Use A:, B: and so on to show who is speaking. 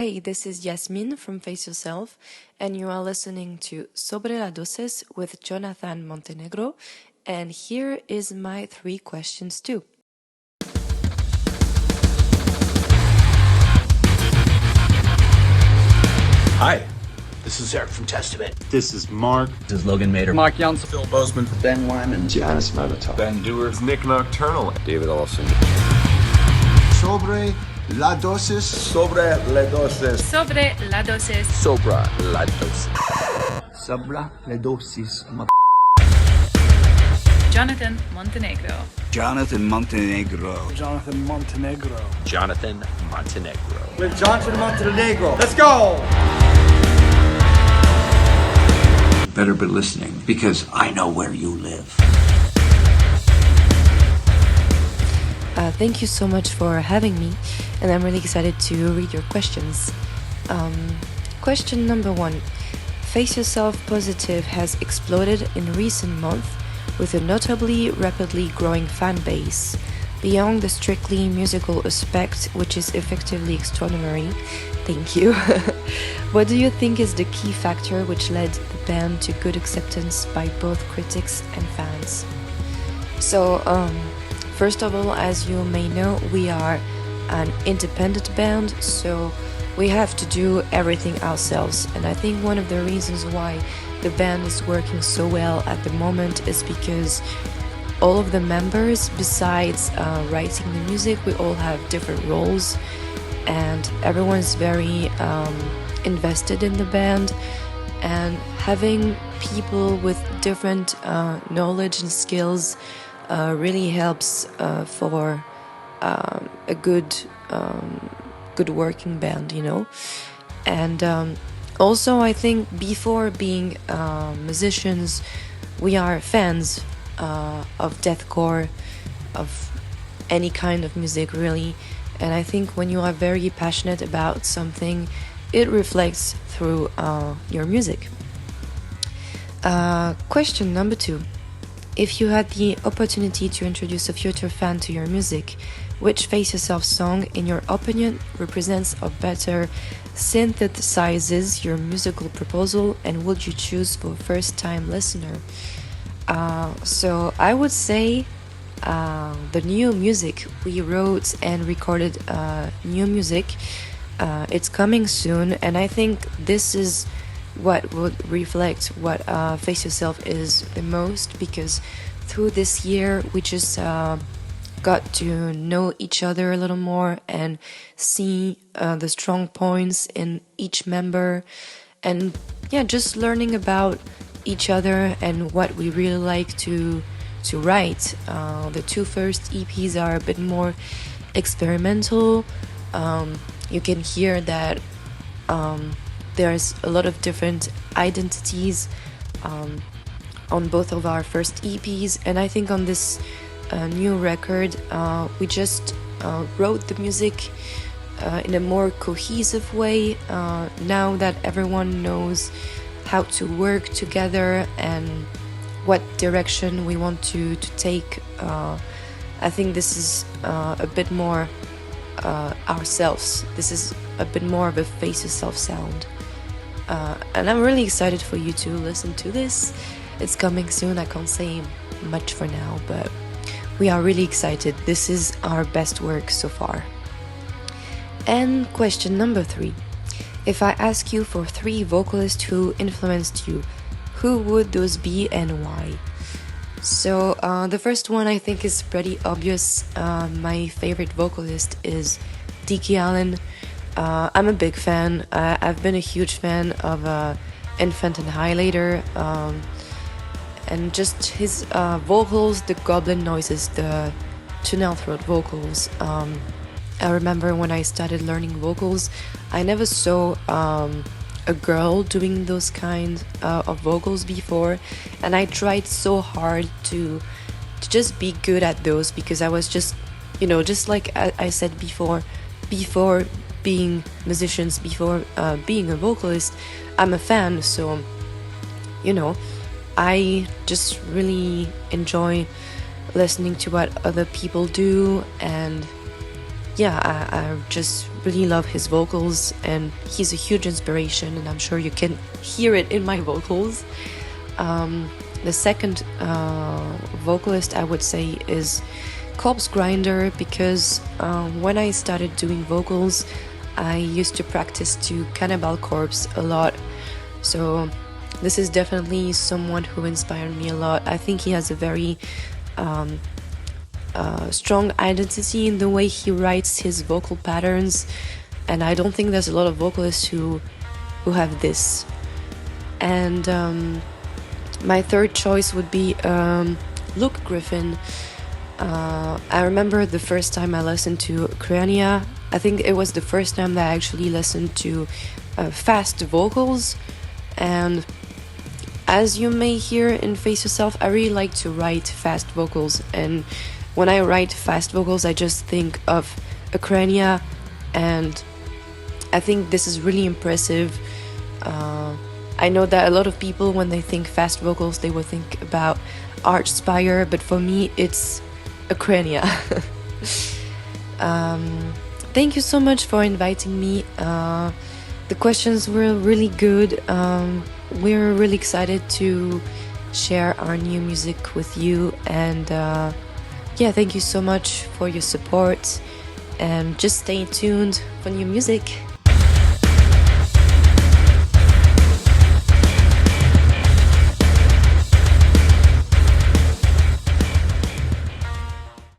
A: Hey, this is Yasmine from Face Yourself, and you are listening to SOBRE la DOSIS with Jonathan Montenegro, and here is my 3 questions too.
B: Hi, this is Eric from Testament.
C: This is Mark.
D: This is Logan Mader.
E: Mark Janssen.
F: Phil Bozeman.
G: Ben Wyman.
H: Janice Molotov.
I: Ben Dewars. Nick Nocturnal.
J: David Olson.
K: Sobre la dosis.
F: Sobre la dosis.
L: Sobre la dosis.
J: SOBRE la DOSIS.
G: Sobre la dosis.
L: Jonathan Montenegro.
G: Jonathan Montenegro.
E: Jonathan Montenegro.
J: Jonathan Montenegro.
F: With Jonathan Montenegro. Let's go!
G: Better be listening because I know where you live.
A: Thank you so much for having me, and I'm really excited to read your questions. Question number 1. Face Yourself Positive has exploded in recent months with a notably rapidly growing fan base. Beyond the strictly musical aspect, which is effectively extraordinary, thank you. What do you think is the key factor which led the band to good acceptance by both critics and fans? So, first of all, as you may know, we are an independent band, so we have to do everything ourselves. And I think one of the reasons why the band is working so well at the moment is because all of the members, besides writing the music, we all have different roles, and everyone's very invested in the band. And having people with different knowledge and skills really helps for a good working band, you know. And also, I think before being musicians, we are fans of deathcore, of any kind of music, really. And I think when you are very passionate about something, it reflects through your music. Question number 2. If you had the opportunity to introduce a future fan to your music, which Face Yourself song, in your opinion, represents or better synthesizes your musical proposal, and would you choose for first-time listener? So I would say the new music. We wrote and recorded new music. It's coming soon, and I think this is what would reflect what Face Yourself is the most, because through this year we just got to know each other a little more and see the strong points in each member, and just learning about each other and what we really like to write. The 2 first EPs are a bit more experimental. You can hear that there's a lot of different identities on both of our first EPs, and I think on this new record we just wrote the music in a more cohesive way, now that everyone knows how to work together and what direction we want to take. I think this is a bit more ourselves. This is a bit more of a Face Yourself sound. And I'm really excited for you to listen to this. It's coming soon. I can't say much for now, but we are really excited. This is our best work so far. And question number 3. If I ask you for 3 vocalists who influenced you, who would those be and why? So the first one I think is pretty obvious. My favorite vocalist is Dickie Allen. I'm a big fan. I've been a huge fan of Infant and Highlighter, and just his vocals, the goblin noises, the tunnel throat vocals. I remember when I started learning vocals, I never saw a girl doing those kind of vocals before, and I tried so hard to just be good at those, because I was just, just like I said before being musicians, before being a vocalist, I'm a fan. So I just really enjoy listening to what other people do, and yeah, I just really love his vocals, and he's a huge inspiration, and I'm sure you can hear it in my vocals. The second vocalist I would say is Corpse Grinder, because when I started doing vocals, I used to practice to Cannibal Corpse a lot. So this is definitely someone who inspired me a lot. I think he has a very strong identity in the way he writes his vocal patterns, and I don't think there's a lot of vocalists who have this. And my third choice would be Luke Griffin. I remember the first time I listened to Crania, I think it was the first time that I actually listened to fast vocals, and as you may hear in Face Yourself, I really like to write fast vocals, and when I write fast vocals I just think of Crania, and I think this is really impressive. I know that a lot of people, when they think fast vocals, they will think about Archspire, but for me it's Crania. Thank you so much for inviting me. The questions were really good. We're really excited to share our new music with you, and yeah, thank you so much for your support, and just stay tuned for new music.